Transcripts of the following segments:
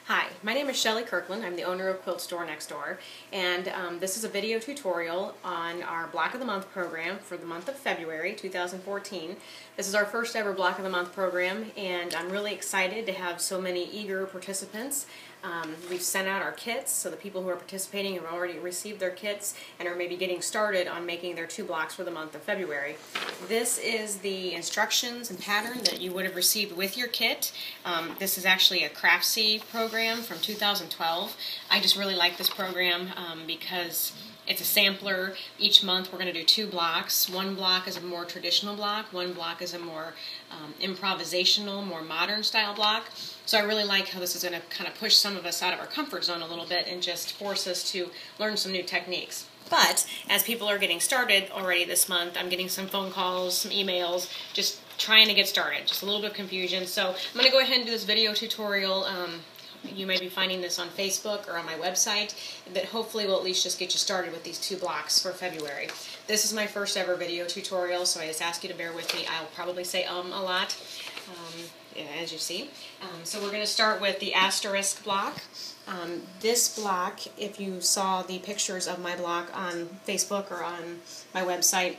Hi, my name is Shelly Kirkland. I'm the owner of Quilt Store Next Door, and this is a video tutorial on our Block of the Month program for the month of February 2014. This is our first ever Block of the Month program, and I'm really excited to have so many eager participants. We've sent out our kits, so the people who are participating have already received their kits and are maybe getting started on making their 2 blocks for the month of February. This is the instructions and pattern that you would have received with your kit. This is actually a Craftsy program from 2012. I just really like this program because it's a sampler. Each month we're going to do 2 blocks. One block is a more traditional block. One block is a more improvisational, more modern style block. So I really like how this is going to kind of push some of us out of our comfort zone a little bit and just force us to learn some new techniques. But as people are getting started already this month, I'm getting some phone calls, some emails, just trying to get started. Just a little bit of confusion. So I'm going to go ahead and do this video tutorial. You may be finding this on Facebook or on my website that hopefully will at least just get you started with these 2 blocks for February. This is my first ever video tutorial, so I just ask you to bear with me. I'll probably say a lot, as you see. So we're going to start with the asterisk block. This block, if you saw the pictures of my block on Facebook or on my website,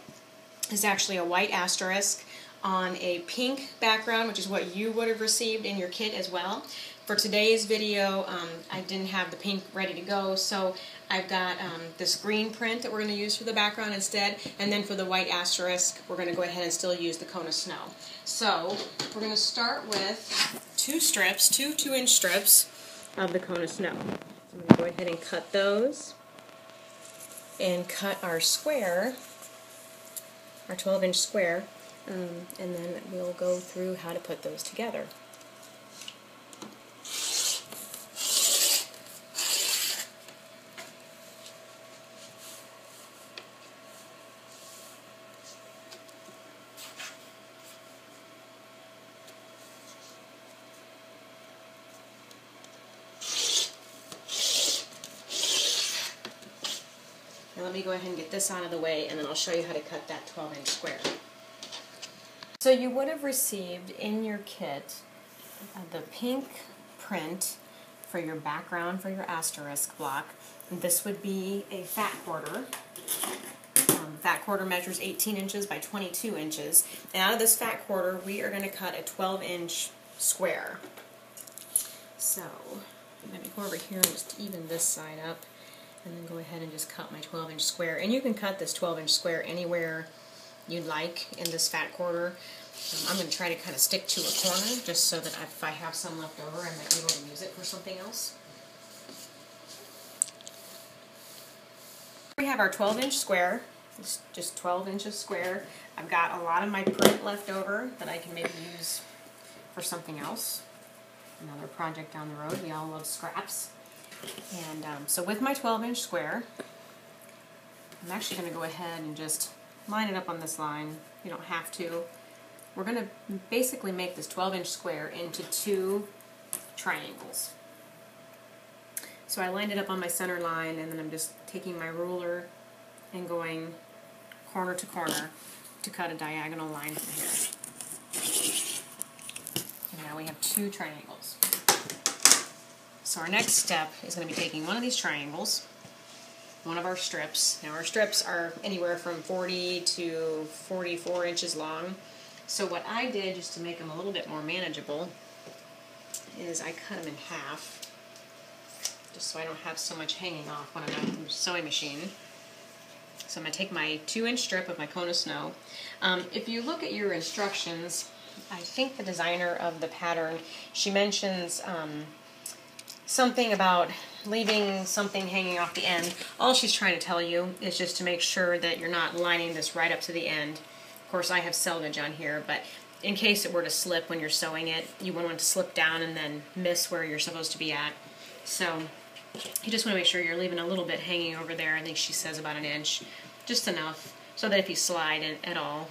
is actually a white asterisk on a pink background, which is what you would have received in your kit as well. For today's video, I didn't have the pink ready to go, so I've got this green print that we're going to use for the background instead, and then for the white asterisk, we're going to go ahead and still use the cone of snow. So we're going to start with 2 strips, 2 2-inch strips of the cone of snow. So I'm going to go ahead and cut those, and cut our square, our 12-inch square, and then we'll go through how to put those together. Now let me go ahead and get this out of the way, and then I'll show you how to cut that 12-inch square. So you would have received in your kit the pink print for your background for your asterisk block. And this would be a fat quarter. Fat quarter measures 18 inches by 22 inches. And out of this fat quarter, we are going to cut a 12-inch square. So let me go over here and just even this side up, and then go ahead and just cut my 12-inch square. And you can cut this 12-inch square anywhere you'd like in this fat quarter. I'm going to try to kind of stick to a corner just so that if I have some left over, I might be able to use it for something else. We have our 12-inch square. It's just 12 inches square. I've got a lot of my print left over that I can maybe use for something else. Another project down the road. We all love scraps. And so with my 12-inch square, I'm actually going to go ahead and just line it up on this line. You don't have to. We're going to basically make this 12-inch square into 2 triangles. So I lined it up on my center line, and then I'm just taking my ruler and going corner to corner to cut a diagonal line from here. And now we have 2 triangles. So our next step is going to be taking one of these triangles, one of our strips. Now our strips are anywhere from 40 to 44 inches long. So what I did, just to make them a little bit more manageable, is I cut them in half, just so I don't have so much hanging off when I'm out from the sewing machine. So I'm going to take my 2-inch strip of my cone of snow. If you look at your instructions, I think the designer of the pattern, she mentions something about leaving something hanging off the end. All she's trying to tell you is just to make sure that you're not lining this right up to the end. Of course, I have selvage on here, but in case it were to slip when you're sewing it, you wouldn't want it to slip down and then miss where you're supposed to be at. So you just want to make sure you're leaving a little bit hanging over there. I think she says about 1 inch, just enough, so that if you slide at all,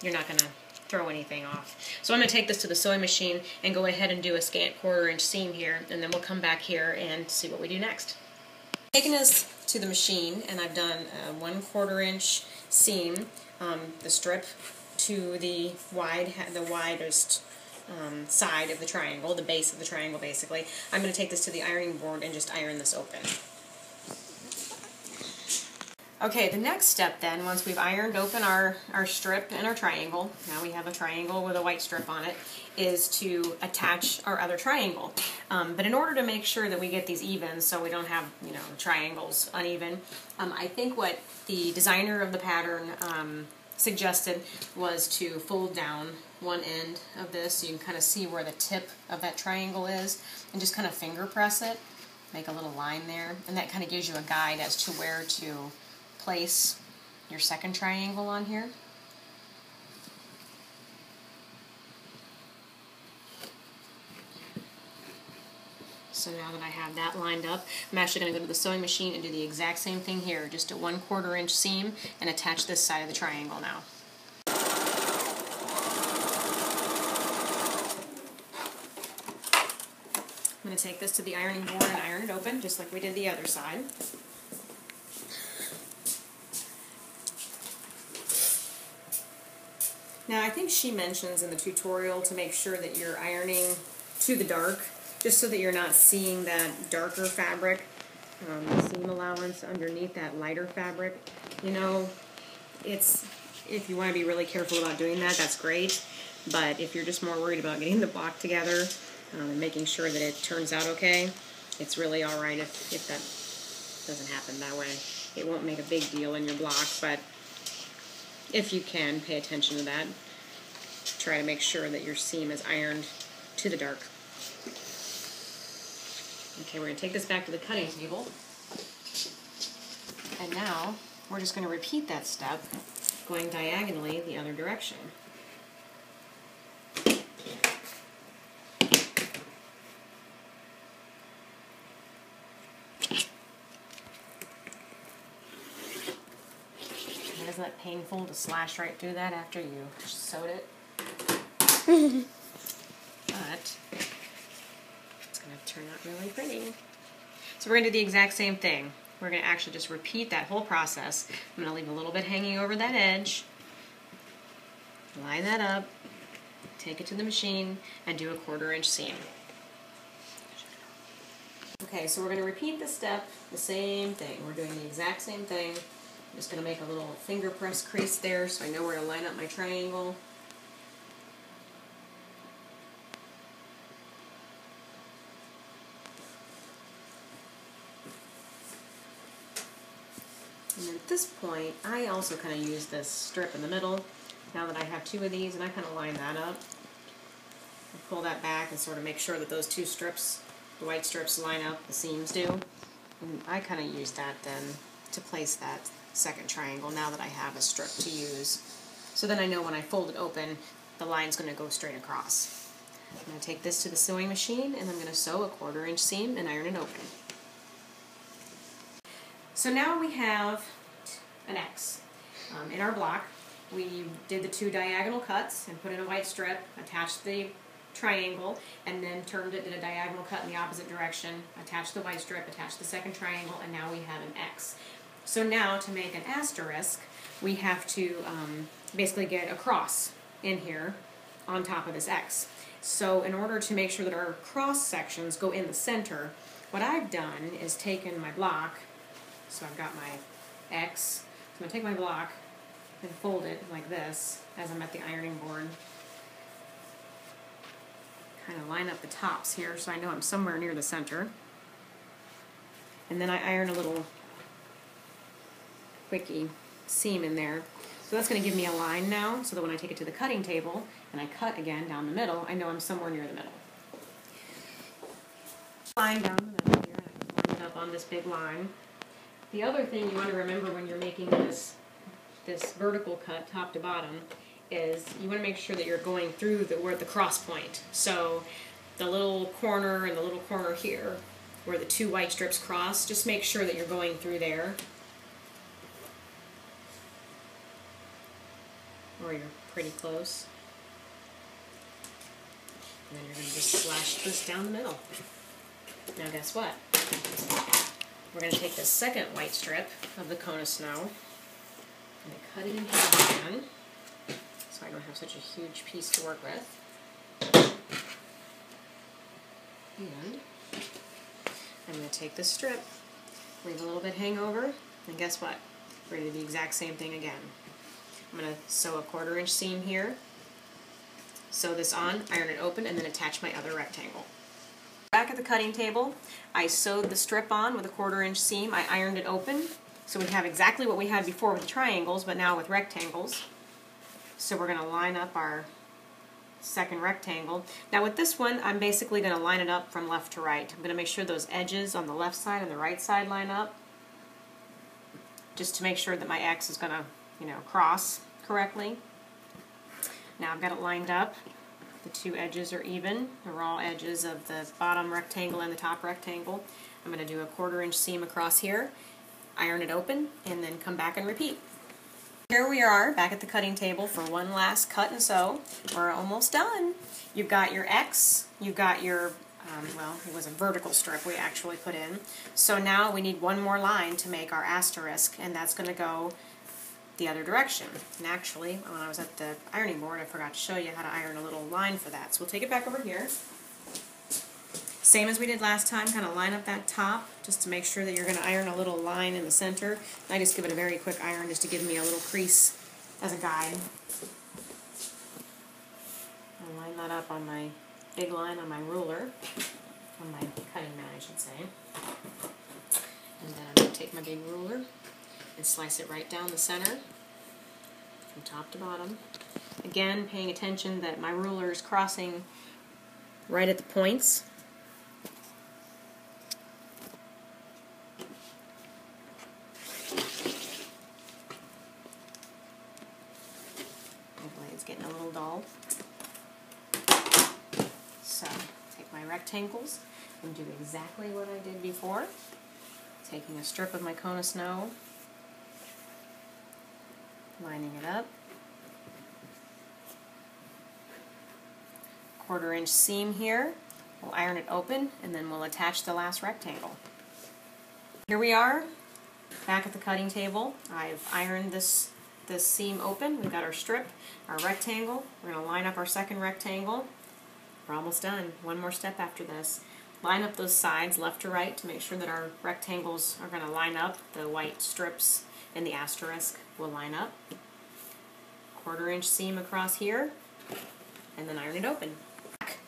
you're not going to throw anything off. So I'm going to take this to the sewing machine and go ahead and do a scant 1/4 inch seam here, and then we'll come back here and see what we do next. Taking this to the machine, and I've done a 1/4 inch seam, the strip to the widest side of the triangle, the base of the triangle basically. I'm going to take this to the ironing board and just iron this open. Okay, the next step then, once we've ironed open our strip and our triangle, now we have a triangle with a white strip on it, is to attach our other triangle. But in order to make sure that we get these even, so we don't have, you know, triangles uneven, I think what the designer of the pattern suggested was to fold down one end of this so you can kind of see where the tip of that triangle is, and just kind of finger press it, make a little line there, and that kind of gives you a guide as to where to place your second triangle on here. So now that I have that lined up, I'm actually going to go to the sewing machine and do the exact same thing here, just a 1/4 inch seam, and attach this side of the triangle now. I'm going to take this to the ironing board and iron it open, just like we did the other side. Now I think she mentions in the tutorial to make sure that you're ironing to the dark, just so that you're not seeing that darker fabric, the seam allowance underneath that lighter fabric. You know, if you want to be really careful about doing that, that's great, but if you're just more worried about getting the block together and making sure that it turns out okay, it's really alright if that doesn't happen that way. It won't make a big deal in your block, but if you can, pay attention to that. Try to make sure that your seam is ironed to the dark. Okay, we're going to take this back to the cutting table. And now, we're just going to repeat that step, going diagonally the other direction. Isn't it painful to slash right through that after you sewed it? But it's going to turn out really pretty. So we're going to do the exact same thing. We're going to actually just repeat that whole process. I'm going to leave a little bit hanging over that edge. Line that up. Take it to the machine and do a 1/4 inch seam. Okay, so we're going to repeat this step, the same thing. We're doing the exact same thing. I'm just going to make a little finger press crease there so I know where to line up my triangle. And at this point, I also kind of use this strip in the middle, now that I have 2 of these, and I kind of line that up. I pull that back and sort of make sure that those 2 strips, the white strips, line up, the seams do. And I kind of use that then to place that second triangle now that I have a strip to use. So then I know when I fold it open, the line's going to go straight across. I'm going to take this to the sewing machine and I'm going to sew a 1/4 inch seam and iron it open. So now we have an X. In our block, we did the 2 diagonal cuts and put in a white strip, attached the triangle, and then turned it, did a diagonal cut in the opposite direction, attached the white strip, attached the second triangle, and now we have an X. So now, to make an asterisk, we have to basically get a cross in here on top of this X. So in order to make sure that our cross sections go in the center, what I've done is taken my block, so I've got my X, so I'm going to take my block and fold it like this as I'm at the ironing board. Kind of line up the tops here so I know I'm somewhere near the center. And then I iron a little quickie seam in there. So that's going to give me a line now, so that when I take it to the cutting table and I cut again down the middle, I know I'm somewhere near the middle. Line down the middle here, and I can line it up on this big line. The other thing you want to remember when you're making this vertical cut, top to bottom, is you want to make sure that you're going through where the cross point. So the little corner and the little corner here, where the 2 white strips cross, just make sure that you're going through there. Or you're pretty close. And then you're going to just slash this down the middle. Now guess what? We're going to take this second white strip of the cone of snow and cut it in half again, so I don't have such a huge piece to work with. And I'm going to take this strip, leave a little bit hangover, and guess what? We're going to do the exact same thing again. I'm going to sew a 1/4 inch seam here, sew this on, iron it open, and then attach my other rectangle. Back at the cutting table, I sewed the strip on with a 1/4 inch seam. I ironed it open, so we have exactly what we had before with the triangles, but now with rectangles. So we're going to line up our second rectangle. Now with this one, I'm basically going to line it up from left to right. I'm going to make sure those edges on the left side and the right side line up, just to make sure that my X is going to, cross correctly. Now I've got it lined up. The two edges are even, the raw edges of the bottom rectangle and the top rectangle. I'm going to do a 1/4 inch seam across here, iron it open, and then come back and repeat. Here we are back at the cutting table for one last cut and sew. We're almost done. You've got your X, you've got your, well, it was a vertical strip we actually put in. So now we need one more line to make our asterisk, and that's going to go the other direction. And actually, when I was at the ironing board, I forgot to show you how to iron a little line for that. So we'll take it back over here. Same as we did last time, kind of line up that top just to make sure that you're going to iron a little line in the center. I just give it a very quick iron just to give me a little crease as a guide. I'll line that up on my big line on my ruler, on my cutting mat I should say. And then I'm going to take my big ruler and slice it right down the center from top to bottom. Again, paying attention that my ruler is crossing right at the points. It's getting a little dull. So, take my rectangles and do exactly what I did before. Taking a strip of my cone of snow, lining it up, 1/4 inch seam here. We'll iron it open, and then we'll attach the last rectangle. Here we are, back at the cutting table. I've ironed this seam open. We've got our strip, our rectangle. We're going to line up our second rectangle. We're almost done. One more step after this. Line up those sides left to right to make sure that our rectangles are going to line up. The white strips and the asterisk will line up. 1/4 inch seam across here, and then iron it open.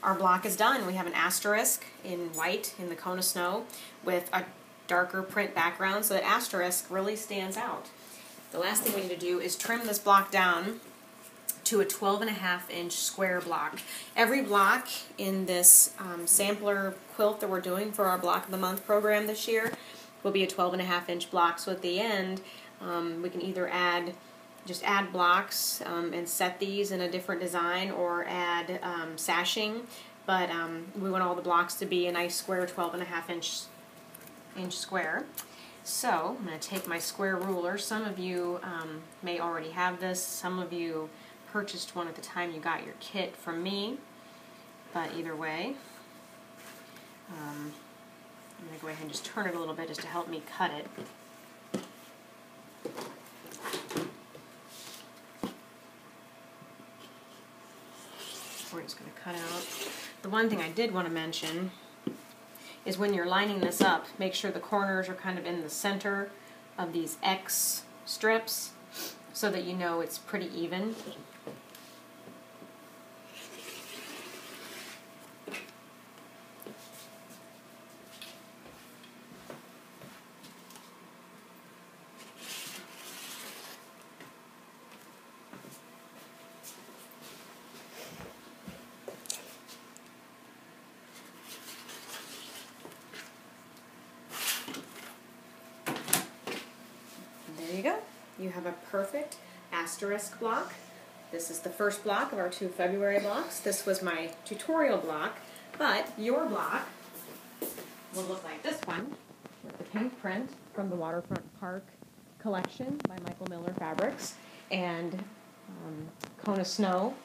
Our block is done. We have an asterisk in white in the cone of snow with a darker print background, so that asterisk really stands out. The last thing we need to do is trim this block down to a 12.5 inch square block. Every block in this sampler quilt that we're doing for our Block of the Month program this year will be a 12.5 inch block. So at the end, we can either just add blocks and set these in a different design, or add sashing. But we want all the blocks to be a nice square 12.5 inch square. So I'm going to take my square ruler. Some of you may already have this. Some of you purchased one at the time you got your kit from me. But either way, I'm going to go ahead and just turn it a little bit just to help me cut it. We're just going to cut out. The one thing I did want to mention is when you're lining this up, make sure the corners are kind of in the center of these X strips so that you know it's pretty even. There you go. You have a perfect asterisk block. This is the first block of our 2 February blocks. This was my tutorial block, but your block will look like this one with the pink print from the Waterfront Park collection by Michael Miller Fabrics and Cone of Snow.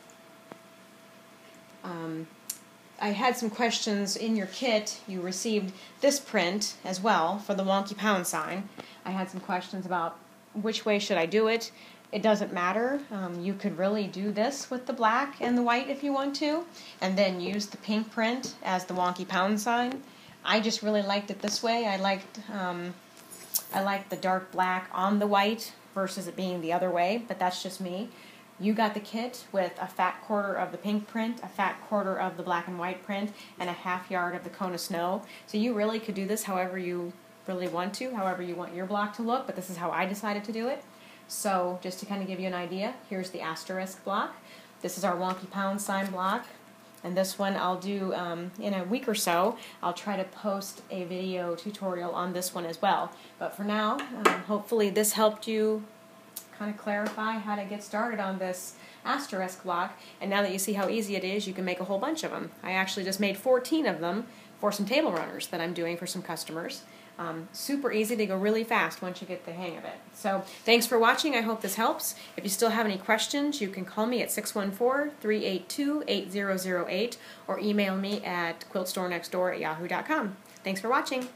I had some questions in your kit. You received this print as well for the wonky pound sign. I had some questions about which way should I do it. it doesn't matter. You could really do this with the black and the white if you want to, and then use the pink print as the wonky pound sign. I just really liked it this way. I liked the dark black on the white versus it being the other way, but that's just me. You got the kit with a fat quarter of the pink print, a fat quarter of the black and white print, and a half yard of the cone of snow. So you really could do this however you really want to, however you want your block to look, but this is how I decided to do it. So just to kind of give you an idea, here's the asterisk block. This is our wonky pound sign block. And this one I'll do in a week or so. I'll try to post a video tutorial on this one as well. But for now, hopefully this helped you kind of clarify how to get started on this asterisk block. And now that you see how easy it is, you can make a whole bunch of them. I actually just made 14 of them for some table runners that I'm doing for some customers. Super easy. They go really fast once you get the hang of it. So thanks for watching. I hope this helps. If you still have any questions, you can call me at 614-382-8008 or email me at quiltstorenextdoor@yahoo.com. Thanks for watching.